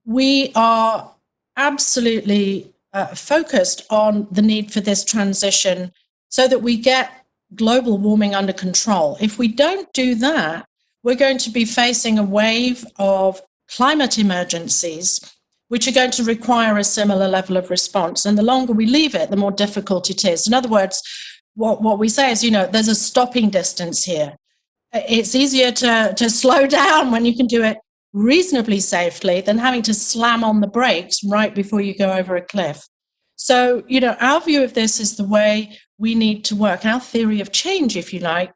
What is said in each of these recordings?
we are absolutely focused on the need for this transition so that we get global warming under control. If we don't do that, we're going to be facing a wave of climate emergencies, which are going to require a similar level of response. And the longer we leave it, the more difficult it is. In other words, what we say is, there's a stopping distance here. It's easier to slow down when you can do it reasonably safely than having to slam on the brakes right before you go over a cliff. So, our view of this is the way we need to work. Our theory of change, if you like,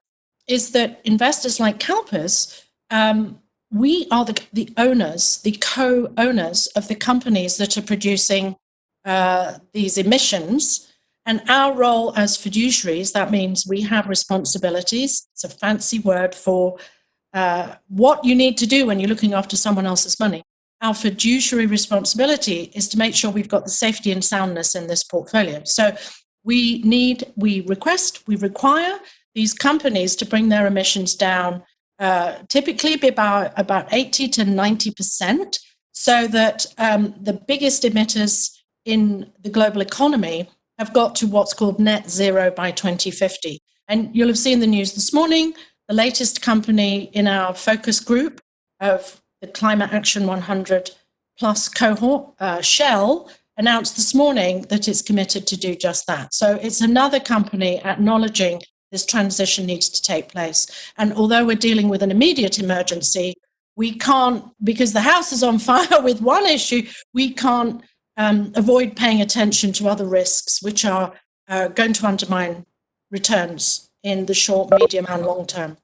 is that investors like CalPERS, we are the owners, the co-owners of the companies that are producing these emissions. And our role as fiduciaries, that means we have responsibilities. It's a fancy word for what you need to do when you're looking after someone else's money. Our fiduciary responsibility is to make sure we've got the safety and soundness in this portfolio. So we require these companies to bring their emissions down, typically be about 80 to 90%, so that the biggest emitters in the global economy have got to what's called net zero by 2050. And you'll have seen the news this morning, the latest company in our focus group of the Climate Action 100 plus cohort, Shell, announced this morning that it's committed to do just that. So it's another company acknowledging this transition needs to take place. And although we're dealing with an immediate emergency, we can't, because the house is on fire with one issue, we can't avoid paying attention to other risks which are going to undermine returns in the short, medium, and long term.